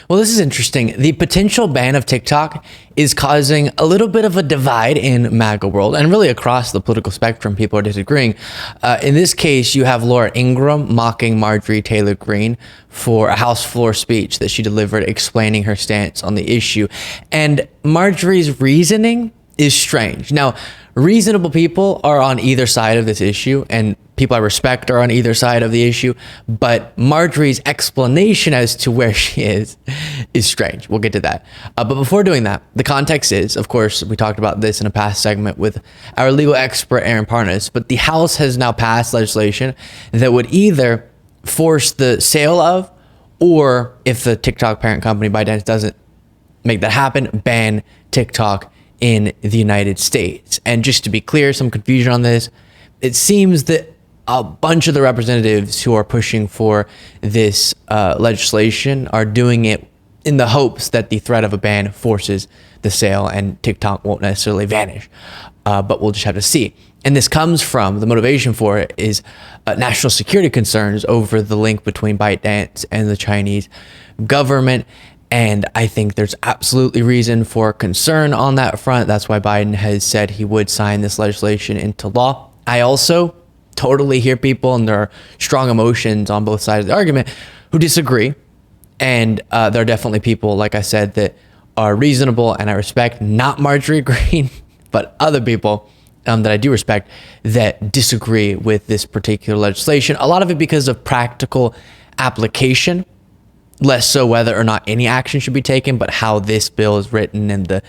Well, this is interesting. The potential ban of TikTok is causing a little bit of a divide in MAGA world and really across the political spectrum. People are disagreeing. In this case, you have Laura Ingraham mocking Marjorie Taylor Greene for a House floor speech that she delivered explaining her stance on the issue. And Marjorie's reasoning is strange. Now, reasonable people are on either side of this issue, and people I respect are on either side of the issue, but Marjorie's explanation as to where she is strange. We'll get to that. But before doing that, the context is, of course, we talked about this in a past segment with our legal expert, Aaron Parnas, but the House has now passed legislation that would either force the sale of, or if the TikTok parent company ByteDance doesn't make that happen, ban TikTok in the United States. And just to be clear, some confusion on this, it seems that a bunch of the representatives who are pushing for this legislation are doing it in the hopes that the threat of a ban forces the sale and TikTok won't necessarily vanish. But we'll just have to see. And this comes from, the motivation for it is national security concerns over the link between ByteDance and the Chinese government. And I think there's absolutely reason for concern on that front. That's why Biden has said he would sign this legislation into law. I also totally hear people, and there are strong emotions on both sides of the argument, who disagree. And there are definitely people, like I said, that are reasonable and I respect, not Marjorie Greene, but other people that I do respect that disagree with this particular legislation. A lot of it because of practical application, less so whether or not any action should be taken, but how this bill is written and the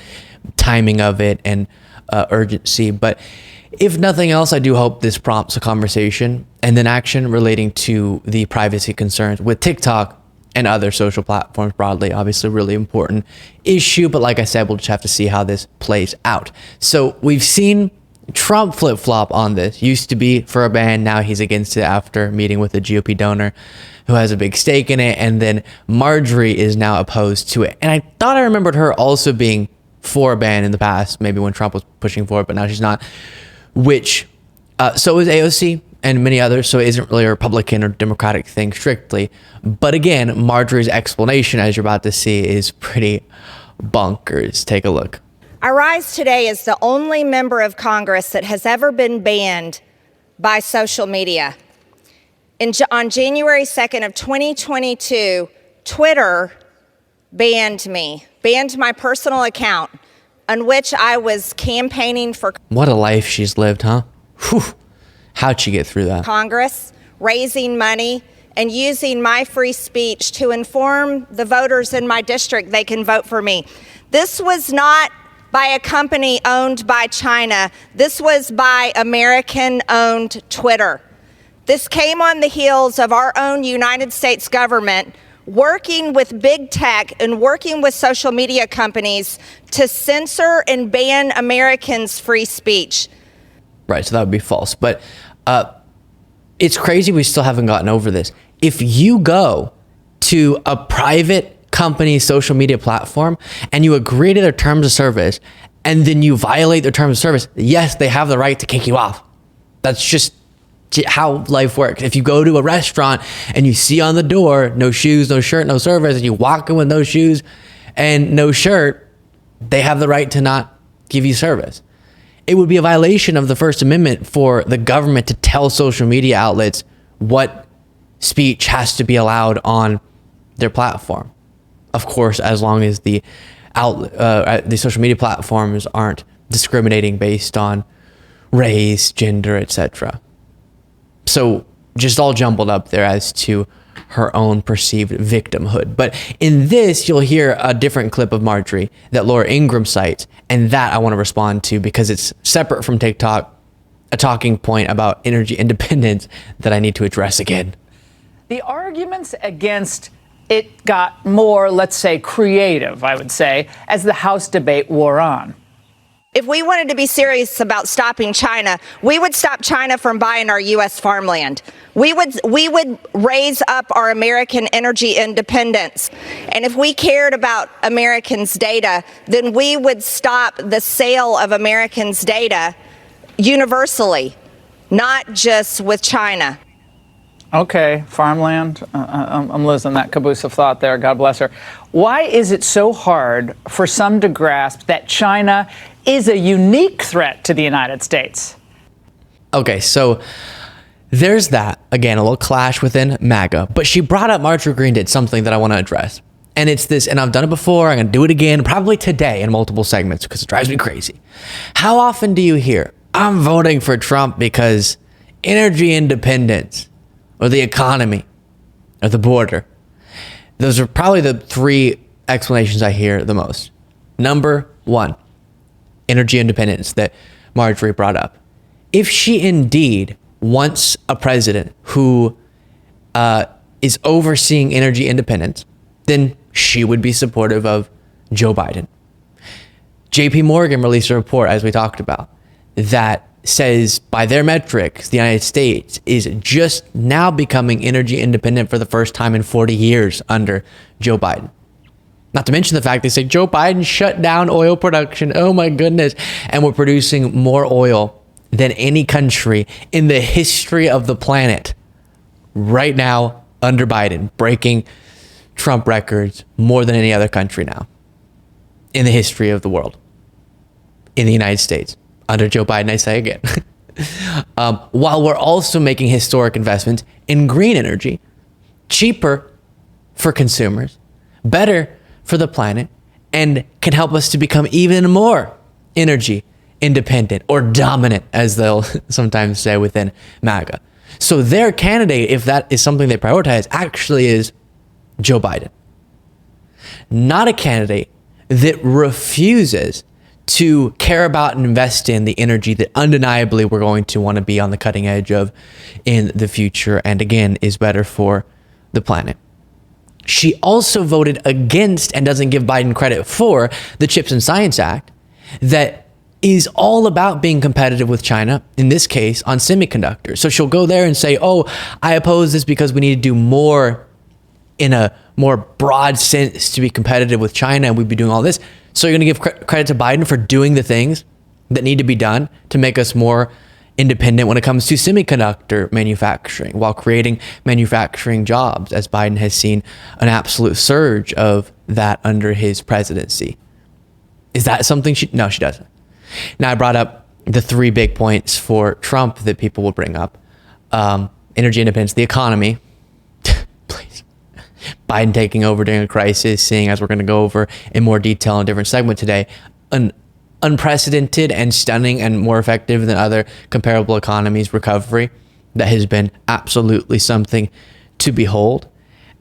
timing of it and urgency. But if nothing else, I do hope this prompts a conversation and then action relating to the privacy concerns with TikTok and other social platforms broadly. Obviously, really important issue. But like I said, we'll just have to see how this plays out. So we've seen Trump flip-flop on this. Used to be for a ban. Now he's against it after meeting with a GOP donor who has a big stake in it. And then Marjorie is now opposed to it. And I thought I remembered her also being for a ban in the past, maybe when Trump was pushing for it, but now she's not. Which, so is AOC and many others, so it isn't really a Republican or Democratic thing strictly. But again, Marjorie's explanation, as you're about to see, is pretty bonkers. Take a look. I rise today as the only member of Congress that has ever been banned by social media. On January 2nd of 2022, Twitter banned me, banned my personal account on which I was campaigning for. What a life she's lived, huh? Whew. How'd she get through that? Congress, raising money and using my free speech to inform the voters in my district they can vote for me. This was not by a company owned by China. This was by American-owned Twitter. This came on the heels of our own United States government working with big tech and working with social media companies to censor and ban Americans' free speech. Right, so that would be false. But it's crazy we still haven't gotten over this. If you go to a private company's social media platform and you agree to their terms of service and then you violate their terms of service, yes, they have the right to kick you off. That's just how life works. If you go to a restaurant and you see on the door, no shoes, no shirt, no service, and you walk in with no shoes and no shirt, they have the right to not give you service. It would be a violation of the First Amendment for the government to tell social media outlets what speech has to be allowed on their platform. Of course, as long as the social media platforms aren't discriminating based on race, gender, etc. So just all jumbled up there as to her own perceived victimhood. But in this, you'll hear a different clip of Marjorie that Laura Ingraham cites, and that I want to respond to because it's separate from TikTok, a talking point about energy independence that I need to address again. The arguments against it got more, let's say, creative, I would say, as the House debate wore on. If we wanted to be serious about stopping China, we would stop China from buying our U.S. farmland. We would raise up our American energy independence. And if we cared about Americans' data, then we would stop the sale of Americans' data universally, not just with China. Okay, farmland. I'm losing that caboose of thought there. God bless her. Why is it so hard for some to grasp that China is a unique threat to the United States? Okay, so there's that. Again, a little clash within MAGA. But she brought up, Marjorie Greene did something that I want to address. And it's this, and I've done it before, I'm going to do it again, probably today in multiple segments because it drives me crazy. How often do you hear, I'm voting for Trump because energy independence or the economy or the border? Those are probably the three explanations I hear the most. Number one, energy independence that Marjorie brought up. If she indeed wants a president who is overseeing energy independence, then she would be supportive of Joe Biden. JP Morgan released a report, as we talked about, that says by their metrics, the United States is just now becoming energy independent for the first time in 40 years under Joe Biden. Not to mention the fact they say Joe Biden shut down oil production. Oh my goodness. And we're producing more oil than any country in the history of the planet right now under Biden, breaking Trump records more than any other country now in the history of the world. In the United States, under Joe Biden, I say again. While we're also making historic investments in green energy, cheaper for consumers, better for the planet, and can help us to become even more energy independent or dominant, as they'll sometimes say within MAGA. So their candidate, if that is something they prioritize, actually is Joe Biden. Not a candidate that refuses to care about and invest in the energy that undeniably we're going to want to be on the cutting edge of in the future, and again, is better for the planet. She also voted against and doesn't give Biden credit for the Chips and Science Act that is all about being competitive with China, in this case on semiconductors. So she'll go there and say, oh, I oppose this because we need to do more in a more broad sense to be competitive with China, and we'd be doing all this. So you're going to give credit to Biden for doing the things that need to be done to make us more independent when it comes to semiconductor manufacturing, while creating manufacturing jobs, as Biden has seen an absolute surge of that under his presidency. Is that something no, she doesn't. Now, I brought up the three big points for Trump that people will bring up. Energy independence, the economy. Please. Biden taking over during a crisis, seeing, as we're going to go over in more detail in a different segment today, an unprecedented and stunning and more effective than other comparable economies recovery that has been absolutely something to behold.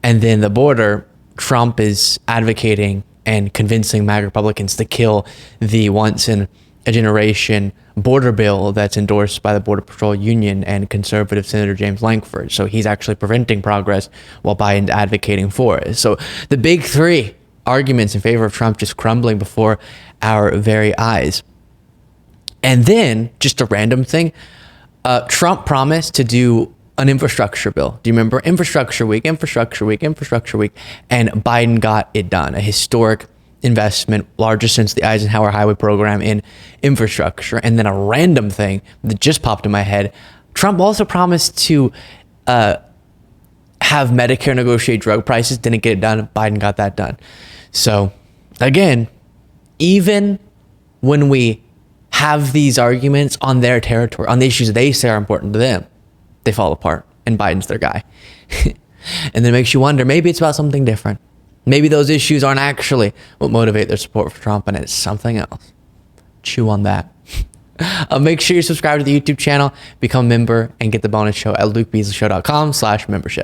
And then the border, Trump is advocating and convincing MAGA Republicans to kill the once in a generation border bill that's endorsed by the Border Patrol Union and conservative Senator James Lankford. So he's actually preventing progress while Biden's advocating for it. So the big three arguments in favor of Trump just crumbling before our very eyes. And then, just a random thing, Trump promised to do an infrastructure bill. Do you remember? Infrastructure week, and Biden got it done. A historic investment, largest since the Eisenhower Highway Program in infrastructure. And then a random thing that just popped in my head, Trump also promised to have Medicare negotiate drug prices, didn't get it done. Biden got that done. So again, even when we have these arguments on their territory, on the issues they say are important to them, they fall apart, and Biden's their guy. And then it makes you wonder, maybe it's about something different. Maybe those issues aren't actually what motivate their support for Trump, and it's something else. Chew on that. Make sure you subscribe to the YouTube channel, become a member, and get the bonus show at lukebeaslyshow.com/membership.